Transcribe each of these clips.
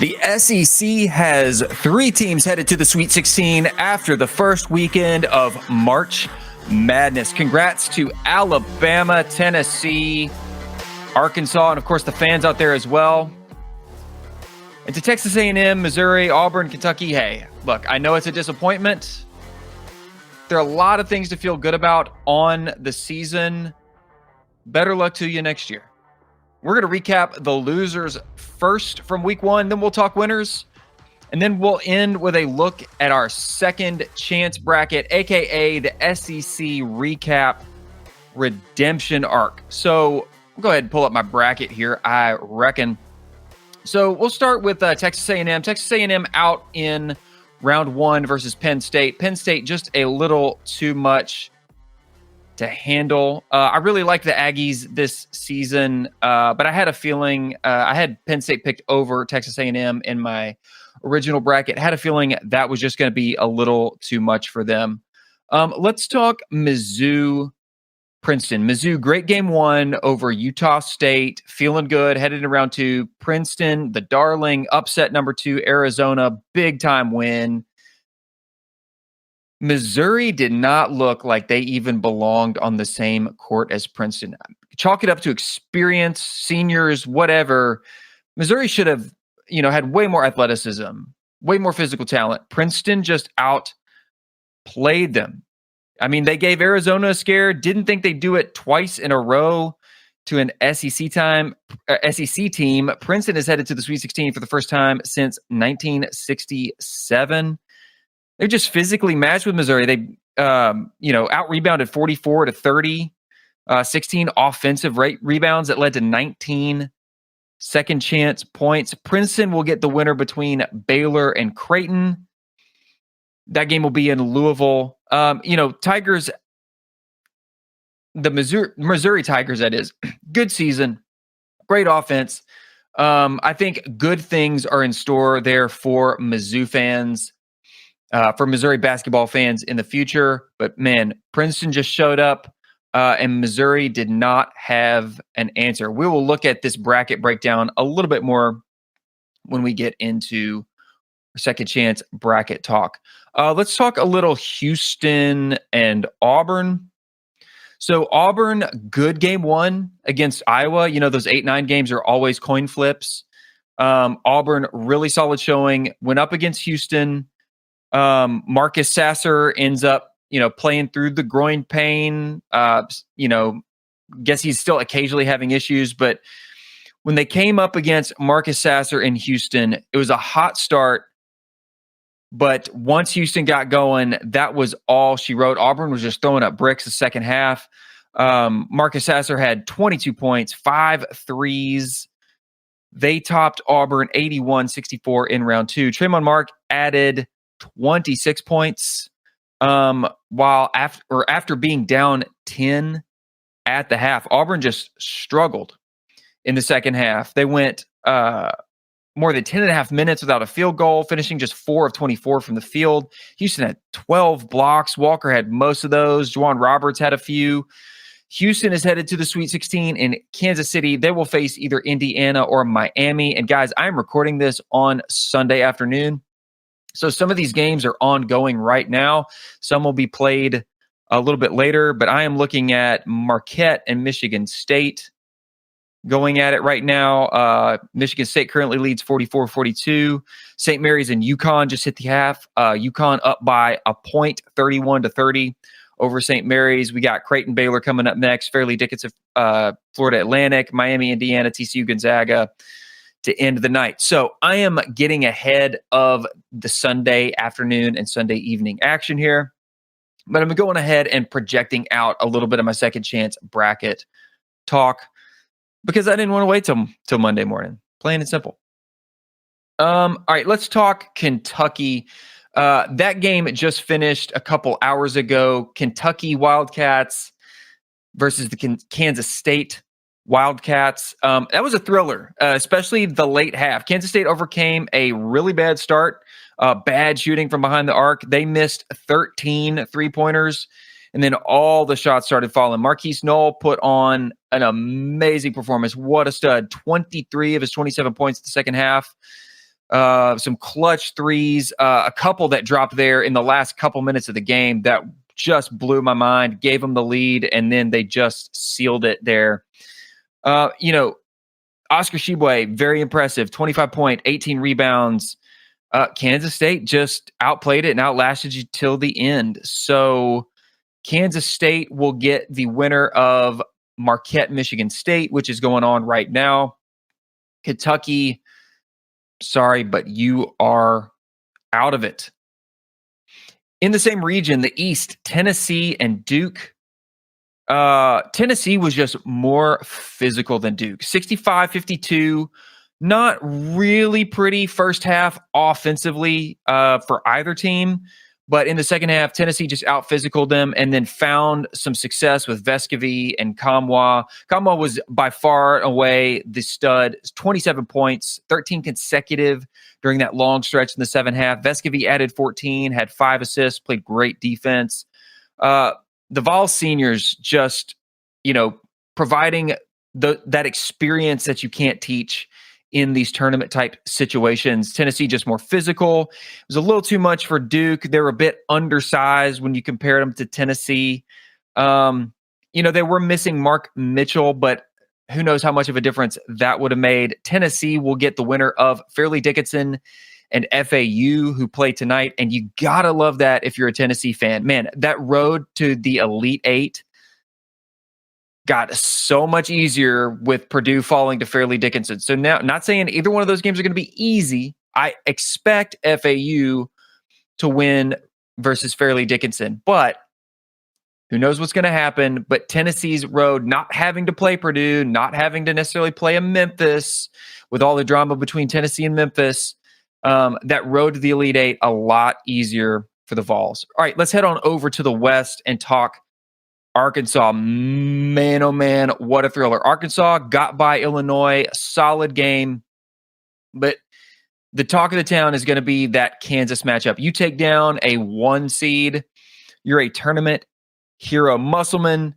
The SEC has 3 teams headed to the Sweet 16 after the first weekend of March Madness. Congrats to Alabama, Tennessee, Arkansas, and of course the fans out there as well. And to Texas A&M, Missouri, Auburn, Kentucky, hey, look, I know it's a disappointment. There are a lot of things to feel good about on the season. Better luck to you next year. We're going to recap the losers first from week 1, then we'll talk winners, and then we'll end with a look at our second chance bracket, aka the SEC recap redemption arc. So I'll go ahead and pull up my bracket here, I reckon. So we'll start with Texas A&M. Texas A&M out in round 1 versus Penn State. Penn State just a little too much to handle. I really like the Aggies this season, but I had a feeling I had Penn State picked over Texas A&M in my original bracket. I had a feeling that was just going to be a little too much for them. Let's talk Mizzou, Princeton. Mizzou, great game 1 over Utah State, feeling good, headed into round 2. Princeton, the darling, upset number 2, Arizona, big time win. Missouri did not look like they even belonged on the same court as Princeton. Chalk it up to experience, seniors, whatever. Missouri should have, had way more athleticism, way more physical talent. Princeton just outplayed them. I mean, they gave Arizona a scare. Didn't think they'd do it twice in a row to an SEC team. Princeton is headed to the Sweet 16 for the first time since 1967. They're just physically matched with Missouri. They, out-rebounded 44-30, 16 offensive rebounds that led to 19 second chance points. Princeton will get the winner between Baylor and Creighton. That game will be in Louisville. Tigers, the Missouri Tigers, that is, good season, great offense. I think good things are in store there for Mizzou fans. For Missouri basketball fans in the future. But man, Princeton just showed up and Missouri did not have an answer. We will look at this bracket breakdown a little bit more when we get into our second chance bracket talk. Let's talk a little Houston and Auburn. So Auburn, good game 1 against Iowa. Those 8-9 games are always coin flips. Auburn, really solid showing, went up against Houston. Marcus Sasser ends up, playing through the groin pain. Guess he's still occasionally having issues, but when they came up against Marcus Sasser in Houston, it was a hot start. But once Houston got going, that was all she wrote. Auburn was just throwing up bricks the second half. Marcus Sasser had 22 points, 5 threes. They topped Auburn 81-64 in round 2. Tremont Mark added 26 points while after being down 10 at the half. Auburn just struggled in the second half. They went more than 10 and a half minutes without a field goal, finishing just 4 of 24 from the field. Houston had 12 blocks. Walker had most of those. Juwan Roberts had a few. Houston is headed to the Sweet 16 in Kansas City. They will face either Indiana or Miami. And guys, I'm recording this on Sunday afternoon. So some of these games are ongoing right now. Some will be played a little bit later, but I am looking at Marquette and Michigan State going at it right now. Michigan State currently leads 44-42. St. Mary's and UConn just hit the half. UConn up by a point, 31-30 over St. Mary's. We got Creighton Baylor coming up next. Fairleigh Dickinson, Florida Atlantic, Miami, Indiana, TCU, Gonzaga to end the night. So I am getting ahead of the Sunday afternoon and Sunday evening action here, but I'm going ahead and projecting out a little bit of my second chance bracket talk because I didn't want to wait till Monday morning. Plain and simple. All right, let's talk Kentucky. That game just finished a couple hours ago. Kentucky Wildcats versus the Kansas State Wildcats. That was a thriller, especially the late half. Kansas State overcame a really bad start, bad shooting from behind the arc. They missed 13 three-pointers, and then all the shots started falling. Marquise Knoll put on an amazing performance. What a stud. 23 of his 27 points in the second half. some clutch threes, a couple that dropped there in the last couple minutes of the game that just blew my mind, gave them the lead, and then they just sealed it there. Oscar Tshiebwe, very impressive, 25 point, 18 rebounds. Kansas State just outplayed it and outlasted you till the end. So Kansas State will get the winner of Marquette, Michigan State, which is going on right now. Kentucky, sorry, but you are out of it. In the same region, the East, Tennessee and Duke. Tennessee was just more physical than Duke. 65-52. Not really pretty first half offensively for either team. But in the second half, Tennessee just out-physicaled them and then found some success with Vescovi and Kamwa. Kamwa was by far away the stud, 27 points, 13 consecutive during that long stretch in the second half. Vescovi added 14, had 5 assists, played great defense. The Vol seniors just, providing that experience that you can't teach in these tournament type situations. Tennessee just more physical. It was a little too much for Duke. They were a bit undersized when you compared them to Tennessee. They were missing Mark Mitchell, but who knows how much of a difference that would have made. Tennessee will get the winner of Fairleigh Dickinson and FAU, who play tonight. And you gotta love that if you're a Tennessee fan. Man, that road to the Elite Eight got so much easier with Purdue falling to Fairleigh Dickinson. So now, not saying either one of those games are going to be easy. I expect FAU to win versus Fairleigh Dickinson, but who knows what's going to happen. But Tennessee's road, not having to play Purdue, not having to necessarily play a Memphis with all the drama between Tennessee and Memphis, that road to the Elite Eight, a lot easier for the Vols. All right, let's head on over to the West and talk Arkansas. Man, oh man, what a thriller. Arkansas got by Illinois, solid game. But the talk of the town is going to be that Kansas matchup. You take down a 1 seed, you're a tournament hero. Musselman,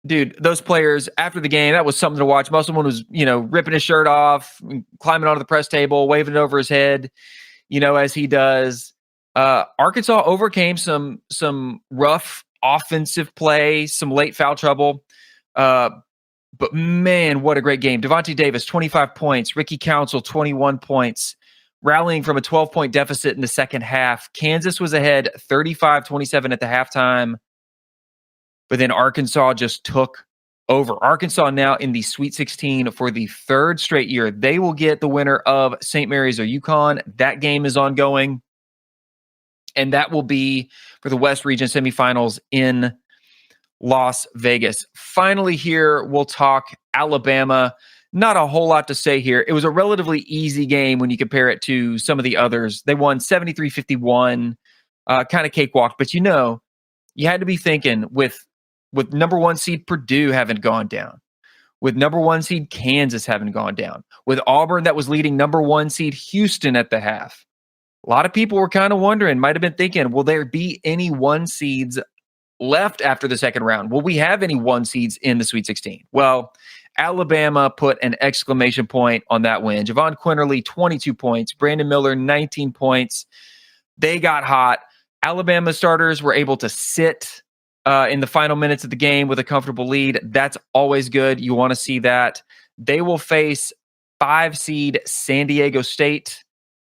dude, those players after the game, that was something to watch. Musselman was, ripping his shirt off, climbing onto the press table, waving it over his head, as he does. Arkansas overcame some rough offensive play, some late foul trouble. But man, what a great game. Devontae Davis, 25 points. Ricky Council, 21 points. Rallying from a 12-point deficit in the second half. Kansas was ahead 35-27 at the halftime. But then Arkansas just took over. Arkansas now in the Sweet 16 for the 3rd straight year. They will get the winner of St. Mary's or UConn. That game is ongoing. And that will be for the West Region semifinals in Las Vegas. Finally here, we'll talk Alabama. Not a whole lot to say here. It was a relatively easy game when you compare it to some of the others. They won 73-51, kind of cakewalk. But you had to be thinking with number 1 seed Purdue having gone down, with number 1 seed Kansas having gone down, with Auburn that was leading number 1 seed Houston at the half. A lot of people were kind of wondering, might have been thinking, will there be any 1 seeds left after the second round? Will we have any 1 seeds in the Sweet 16? Well, Alabama put an exclamation point on that win. Javon Quinterly, 22 points. Brandon Miller, 19 points. They got hot. Alabama starters were able to sit in the final minutes of the game with a comfortable lead. That's always good. You want to see that. They will face 5 seed San Diego State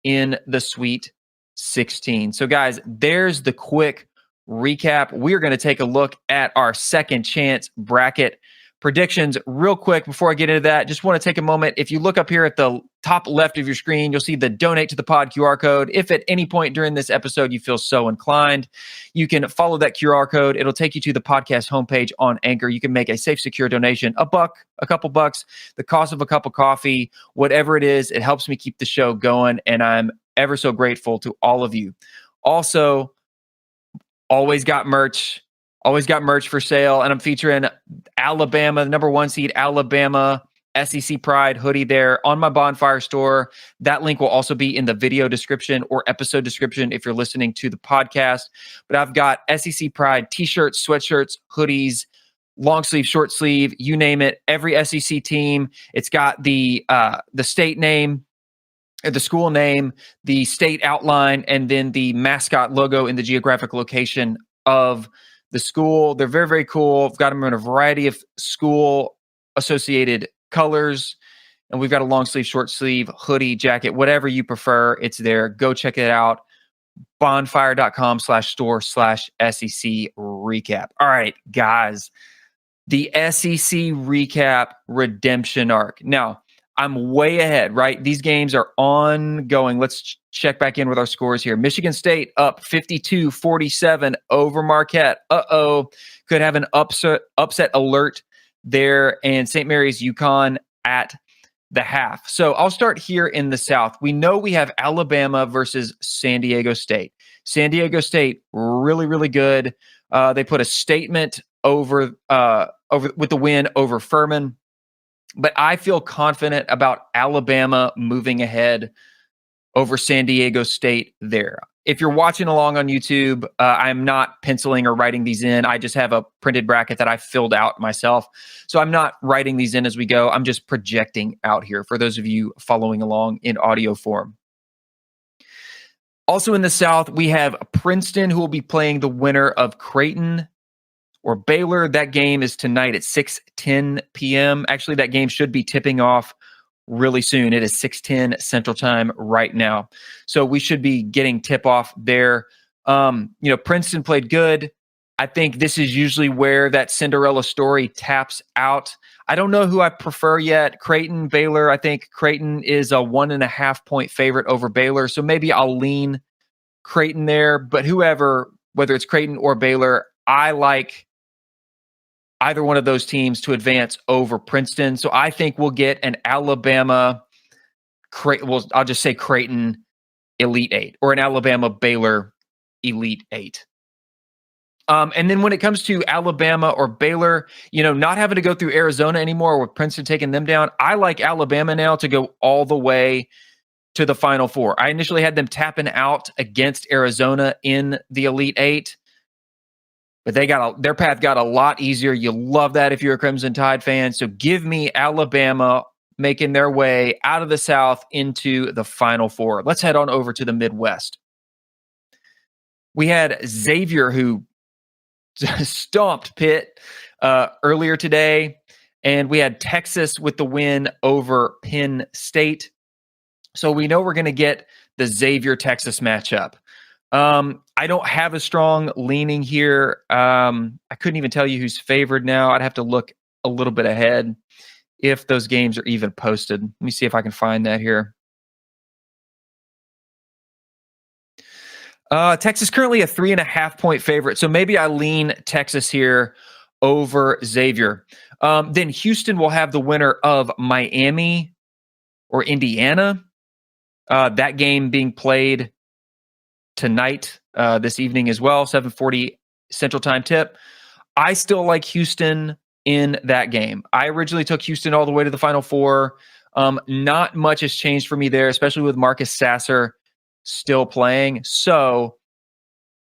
in the Sweet 16. So guys, there's the quick recap. We're going to take a look at our second chance bracket predictions real quick. Before I get into that, just want to take a moment. If you look up here at the top left of your screen, you'll see the donate to the pod QR code. If at any point during this episode you feel so inclined, you can follow that QR code. It'll take you to the podcast homepage on Anchor. You can make a safe, secure donation, $1, a couple bucks, the cost of a cup of coffee, whatever it is. It helps me keep the show going, and I'm ever so grateful to all of you. Also, always got merch for sale, and I'm featuring Alabama, the number 1 seed Alabama SEC Pride hoodie there on my Bonfire store. That link will also be in the video description or episode description if you're listening to the podcast. But I've got SEC Pride t-shirts, sweatshirts, hoodies, long sleeve, short sleeve, you name it. Every SEC team. It's got the state name. the school name, the state outline, and then the mascot logo in the geographic location of the school. They're very, very cool. I've got them in a variety of school associated colors. And we've got a long sleeve, short sleeve, hoodie, jacket, whatever you prefer. It's there. Go check it out. Bonfire.com/store/SEC recap. All right, guys. The SEC recap redemption arc. Now, I'm way ahead, right? These games are ongoing. Let's check back in with our scores here. Michigan State up 52-47 over Marquette. Could have an upset alert there. And St. Mary's UConn at the half. So I'll start here in the South. We know we have Alabama versus San Diego State. San Diego State, really, really good. They put a statement over with the win over Furman. But I feel confident about Alabama moving ahead over San Diego State there. If you're watching along on YouTube, I'm not penciling or writing these in. I just have a printed bracket that I filled out myself. So I'm not writing these in as we go. I'm just projecting out here for those of you following along in audio form. Also in the South, we have Princeton, who will be playing the winner of Creighton or Baylor. That game is tonight at 6:10 p.m. Actually, that game should be tipping off really soon. It is 6:10 Central Time right now. So we should be getting tip-off there. Princeton played good. I think this is usually where that Cinderella story taps out. I don't know who I prefer yet. Creighton, Baylor. I think Creighton is a 1.5 point favorite over Baylor. So maybe I'll lean Creighton there. But whoever, whether it's Creighton or Baylor, I like either one of those teams to advance over Princeton. So I think we'll get an Alabama, I'll just say Creighton Elite Eight or an Alabama Baylor Elite Eight. And then when it comes to Alabama or Baylor, not having to go through Arizona anymore with Princeton taking them down, I like Alabama now to go all the way to the Final Four. I initially had them tapping out against Arizona in the Elite Eight, but their path got a lot easier. You love that if you're a Crimson Tide fan. So give me Alabama making their way out of the South into the Final Four. Let's head on over to the Midwest. We had Xavier, who stomped Pitt earlier today, and we had Texas with the win over Penn State. So we know we're going to get the Xavier-Texas matchup. I don't have a strong leaning here. I couldn't even tell you who's favored now. I'd have to look a little bit ahead if those games are even posted. Let me see if I can find that here. Texas currently a 3.5 point favorite. So maybe I lean Texas here over Xavier. Then Houston will have the winner of Miami or Indiana. That game being played tonight, this evening as well, 7:40 Central Time tip. I still like Houston in that game. I originally took Houston all the way to the Final Four. Not much has changed for me there, especially with Marcus Sasser still playing. So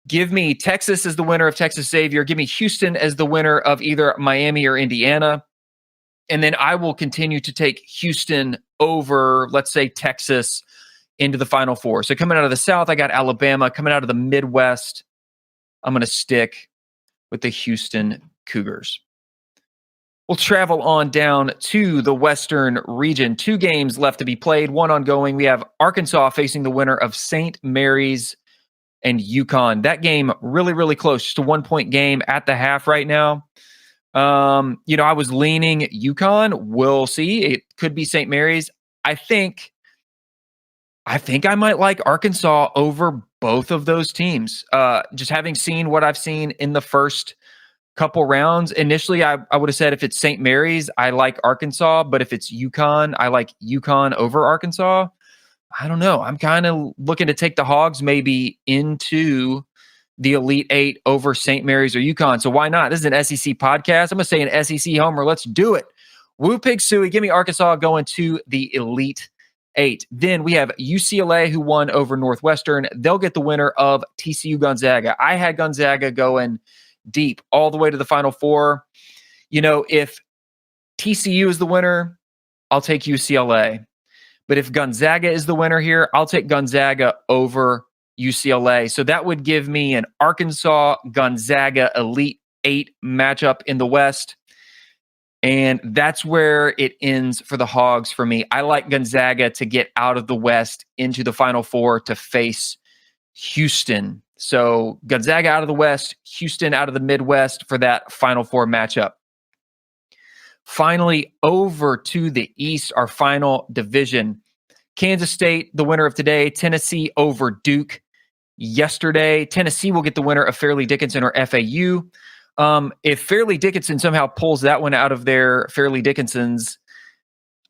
give me Texas as the winner of Texas Xavier. Give me Houston as the winner of either Miami or Indiana. And then I will continue to take Houston over, let's say, Texas into the Final Four. So coming out of the South, I got Alabama. Coming out of the Midwest, I'm going to stick with the Houston Cougars. We'll travel on down to the Western region. 2 games left to be played, 1 ongoing. We have Arkansas facing the winner of St. Mary's and UConn. That game really, really close. Just a 1 point game at the half right now. I was leaning UConn. We'll see. It could be St. Mary's. I think I might like Arkansas over both of those teams. Just having seen what I've seen in the first couple rounds. Initially, I would have said if it's St. Mary's, I like Arkansas. But if it's UConn, I like UConn over Arkansas. I don't know. I'm kind of looking to take the Hogs maybe into the Elite Eight over St. Mary's or UConn. So why not? This is an SEC podcast. I'm going to say an SEC homer. Let's do it. Woo Pig Suey. Give me Arkansas going to the Elite Eight. Then we have UCLA, who won over Northwestern. They'll get the winner of TCU Gonzaga. I had Gonzaga going deep all the way to the Final Four. If TCU is the winner, I'll take UCLA. But if Gonzaga is the winner here, I'll take Gonzaga over UCLA. So that would give me an Arkansas-Gonzaga Elite Eight matchup in the West. And that's where it ends for the Hogs for me. I like Gonzaga to get out of the West into the Final Four to face Houston. So Gonzaga out of the West, Houston out of the Midwest for that Final Four matchup. Finally, over to the East, our final division. Kansas State, the winner of today. Tennessee over Duke yesterday. Tennessee will get the winner of Fairleigh Dickinson or FAU. If Fairleigh Dickinson somehow pulls that one out of their Fairleigh Dickinsons,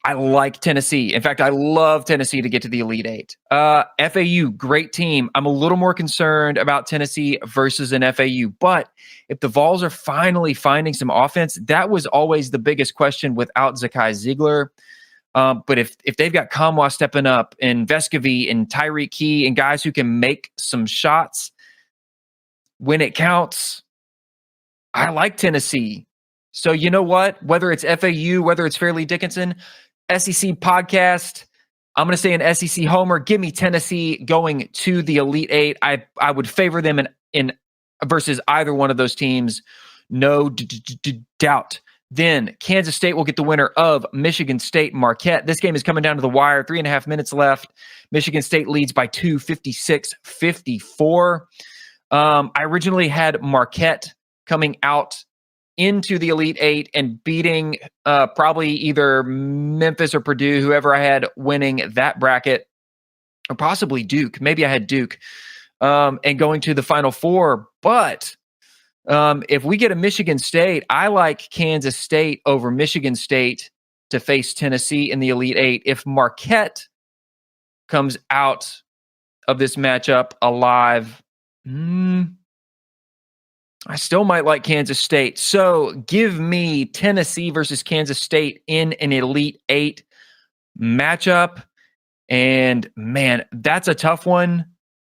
I like Tennessee. In fact, I love Tennessee to get to the Elite Eight. FAU, great team. I'm a little more concerned about Tennessee versus an FAU. But if the Vols are finally finding some offense, that was always the biggest question without Zakai Ziegler. But if they've got Kamwa stepping up and Vescovy and Tyreek Key and guys who can make some shots when it counts, I like Tennessee. So you know what? Whether it's FAU, whether it's Fairleigh Dickinson, SEC podcast, I'm going to say an SEC homer. Give me Tennessee going to the Elite Eight. I would favor them in versus either one of those teams. No doubt. Then Kansas State will get the winner of Michigan State Marquette. This game is coming down to the wire. 3.5 minutes left. Michigan State leads by 2, 56-54. I originally had Marquette coming out into the Elite Eight and beating probably either Memphis or Purdue, whoever I had winning that bracket, or possibly Duke. Maybe I had Duke and going to the Final Four. But if we get a Michigan State, I like Kansas State over Michigan State to face Tennessee in the Elite Eight. If Marquette comes out of this matchup alive, I still might like Kansas State. So give me Tennessee versus Kansas State in an Elite Eight matchup. And man, that's a tough one.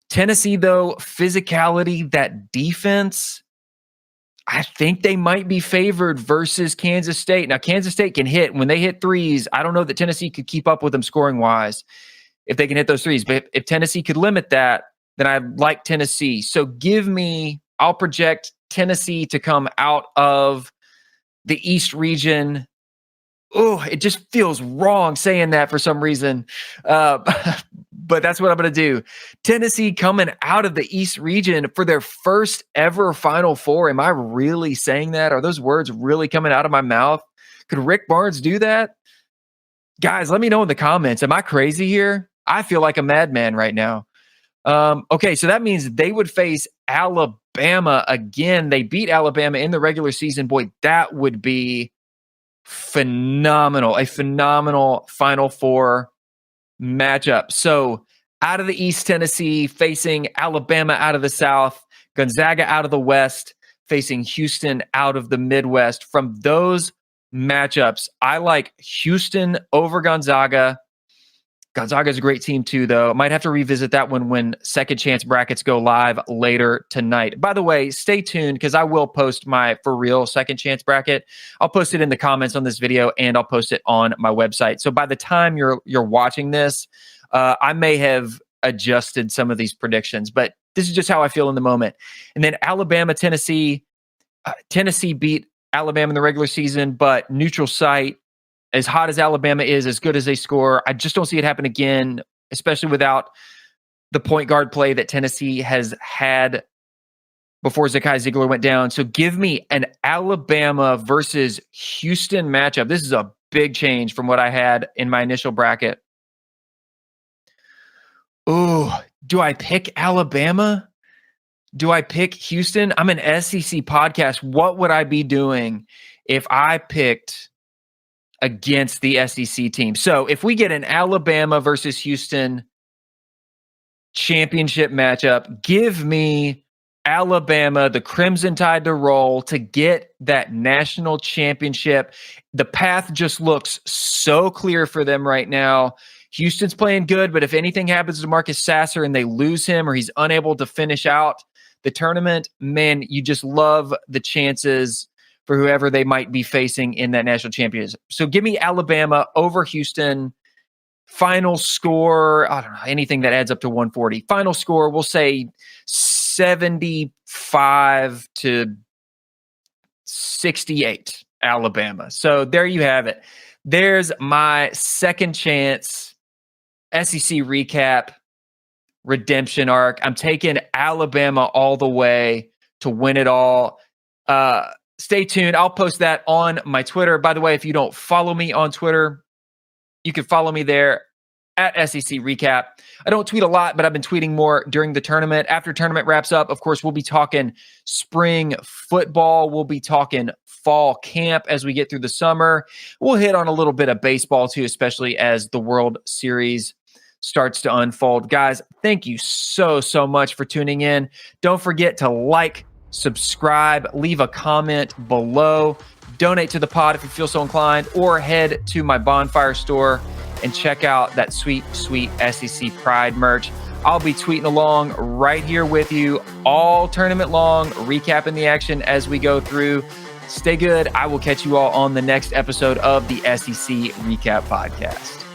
Tennessee, though, physicality, that defense, I think they might be favored versus Kansas State. Now, Kansas State can hit. When they hit threes, I don't know that Tennessee could keep up with them scoring-wise if they can hit those threes. But if Tennessee could limit that, then I like Tennessee. So I'll project Tennessee to come out of the East region. Oh, it just feels wrong saying that for some reason. But that's what I'm going to do. Tennessee coming out of the East region for their first ever Final Four. Am I really saying that? Are those words really coming out of my mouth? Could Rick Barnes do that? Guys, let me know in the comments. Am I crazy here? I feel like a madman right now. Okay, so that means they would face Alabama again. They beat Alabama in the regular season. Boy, that would be phenomenal. A phenomenal Final Four matchup. So out of the East, Tennessee facing Alabama out of the South, Gonzaga out of the West, facing Houston out of the Midwest. From those matchups, I like Houston over Gonzaga. Gonzaga is a great team too, though. Might have to revisit that one when second chance brackets go live later tonight. By the way, stay tuned because I will post my for real second chance bracket. I'll post it in the comments on this video and I'll post it on my website. So by the time you're watching this, I may have adjusted some of these predictions, but this is just how I feel in the moment. And then Alabama, Tennessee. Tennessee beat Alabama in the regular season, but neutral site. As hot as Alabama is, as good as they score, I just don't see it happen again, especially without the point guard play that Tennessee has had before Zakai Ziegler went down. So give me an Alabama versus Houston matchup. This is a big change from what I had in my initial bracket. Oh, do I pick Alabama? Do I pick Houston? I'm an SEC podcast. What would I be doing if I picked against the SEC team? So if we get an Alabama versus Houston championship matchup, give me Alabama, the Crimson Tide to roll to get that national championship. The path just looks so clear for them right now. Houston's playing good, but if anything happens to Marcus Sasser and they lose him or he's unable to finish out the tournament, man, you just love the chances for whoever they might be facing in that national championship. So give me Alabama over Houston Final score, I don't know, anything that adds up to 140. Final score, we'll say 75 to 68, Alabama. So there you have it. There's my second chance SEC recap redemption arc. I'm taking Alabama all the way to win it all. Stay tuned. I'll post that on my Twitter. By the way, if you don't follow me on Twitter, you can follow me there at SEC Recap. I don't tweet a lot, but I've been tweeting more during the tournament. After tournament wraps up, of course, we'll be talking spring football. We'll be talking fall camp as we get through the summer. We'll hit on a little bit of baseball too, especially as the World Series starts to unfold. Guys, thank you so much for tuning in. Don't forget to like, subscribe, leave a comment below, donate to the pod if you feel so inclined, or head to my Bonfire store and check out that sweet SEC Pride merch. I'll be tweeting along right here with you all tournament long, recapping the action as we go through. Stay good. I will catch you all on the next episode of the SEC Recap Podcast.